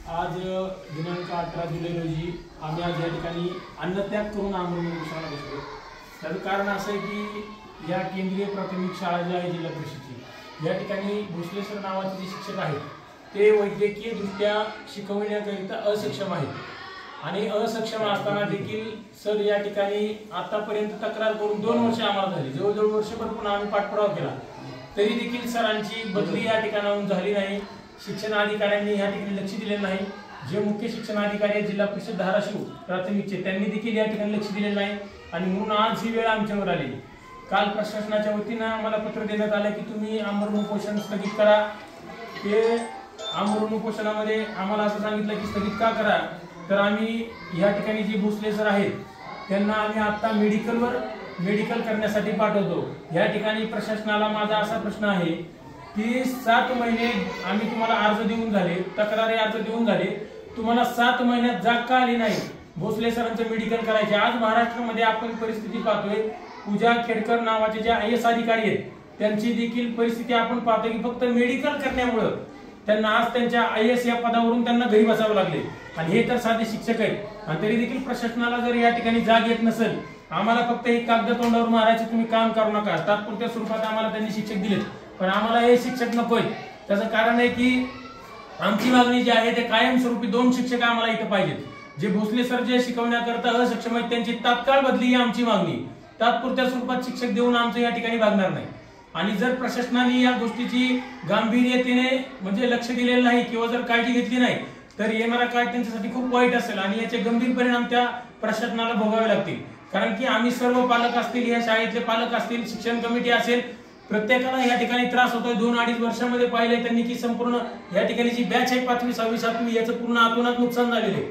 आज दिनांक 18 जुलै रोजी आम्ही आज या ठिकाणी अन्नत्याग करून आंदोलन उपोषणाला बसलो। त्याचं कारण असं आहे की या केंद्रीय प्राथमिक शाळा जी आहे जिल्हा परिषदेची, या ठिकाणी भोसले सर नावाचे जे शिक्षक आहेत ते वैद्यकीय दृष्ट्या शिकवण्याकरिता असक्षम आहेत आणि असक्षम असताना देखील सर या ठिकाणी आतापर्यंत तक्रार करून 2 वर्ष आम्हाला झाली, जवळजवळ वर्षभर पुन्हा आम्ही पाठपुरावा केला तरी देखील सरांची बदली या ठिकाणाहून झाली नाही। शिक्षण अधिकाऱ्यांनी या ठिकाणी लक्ष दिले नाही। जे मुख्य शिक्षण अधिकारी जिल्हा परिषद धाराशिव प्राथमिकचे त्यांनी देखील या ठिकाणी लक्ष दिले नाही आणि म्हणून आज ही वेळ आमच्यावर आली। काल प्रशासनाच्या वतीने आम्हाला पत्र देण्यात आले की तुम्ही आमरण उपोषण स्थगित करा। ते आमरण उपोषणामध्ये आम्हाला असं सांगितलं की स्थगित का करा, तर आम्ही या ठिकाणी जे भोसले सर आहेत त्यांना आम्ही आता मेडिकल करण्यासाठी पाठवतो। या ठिकाणी प्रशासनाला माझा असा प्रश्न आहे की 7 महिने आम्ही तुम्हाला अर्ज देऊन झाले, तक्रारी अर्ज देऊन झाले, तुम्हाला 7 महिन्यात जाग का आली नाही भोसले सरांचं मेडिकल करायचे। आज महाराष्ट्रामध्ये आपण परिस्थिती पाहतोय, पूजा खेडकर नावाचे जे IAS अधिकारी आहेत त्यांची देखील परिस्थिती आपण पाहतोय की फक्त मेडिकल करण्यामुळे त्यांना आज त्यांच्या IAS या पदावरून त्यांना घरी बसावं लागले आणि हे तर साधे शिक्षक आहेत। आणि तरी देखील प्रशासनाला जर या ठिकाणी जाग येत नसेल, आम्हाला फक्त एक कागद तोंडावर मारायचे तुम्ही काम करू नका, तात्पुरत्या स्वरूपात आम्हाला त्यांनी शिक्षक दिलेत पण आम्हाला हे शिक्षक नकोय। त्याचं कारण आहे की आमची मागणी जी आहे ते कायमस्वरूपी 2 शिक्षक आम्हाला इथे पाहिजेत। जे भोसले सर जे शिकवण्याकरता असक्षम आहेत त्यांची तात्काळ बदली ही आमची मागणी। तात्पुरत्या स्वरूपात शिक्षक देऊन आमचं या ठिकाणी भागणार नाही आणि जर प्रशासनाने या गोष्टीची गांभीर्यतेने म्हणजे लक्ष दिलेलं नाही किंवा जर काळजी घेतली नाही तर येणारा काळ त्यांच्यासाठी खूप वाईट असेल आणि याचे गंभीर परिणाम त्या प्रशासनाला भोगावे लागतील। कारण की आम्ही सर्व पालक असतील, या शाळेतले पालक असतील, शिक्षण कमिटी असेल, प्रत्येकाला या ठिकाणी त्रास होतोय। 2-2.5 वर्षामध्ये पाहिले त्यांनी की संपूर्ण या ठिकाणी जी बॅच आहे 5वी 6वी 7वी याचं पूर्ण आतोनात नुकसान झालेले।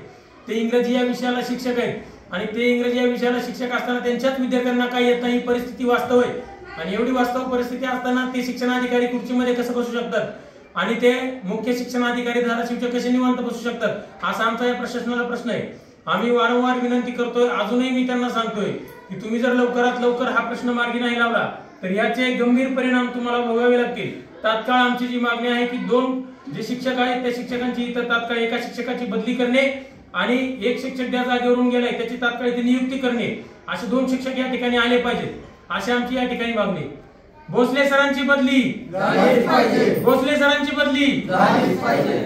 ते इंग्रजी या विषयाला शिक्षक आहेत आणि ते इंग्रजी या विषयाला शिक्षक असताना त्यांच्याच विद्यार्थ्यांना काही येत नाही, परिस्थिती वास्तव आहे आणि एवढी वास्तव परिस्थिती असताना ते शिक्षण अधिकारी खुर्चीमध्ये कसं बसू शकतात आणि ते मुख्य शिक्षण अधिकारी धाराशिवचे कसे निवांत बसू शकतात असा आमचा या प्रशासनाला प्रश्न आहे। आम्ही वारंवार विनंती करतोय, अजूनही मी त्यांना सांगतोय की तुम्ही जर लवकरात लवकर हा प्रश्न मार्गी नाही लावला तर याचे गंभीर परिणाम तुम्हाला भोगावे लागतील। तात्काळ आमची जी मागणी आहे की 2 जे शिक्षक आहेत त्या शिक्षकांची इथं तात्काळ एका शिक्षकाची बदली करणे आणि एक शिक्षक त्या जागेवरून गेलाय त्याची तात्काळ इथे नियुक्ती करणे, असे 2 शिक्षक या ठिकाणी आले पाहिजेत अशी आमची या ठिकाणी मागणी। भोसले सरांची बदली झालीच पाहिजे, भोसले सरांची बदली झालीच पाहिजे।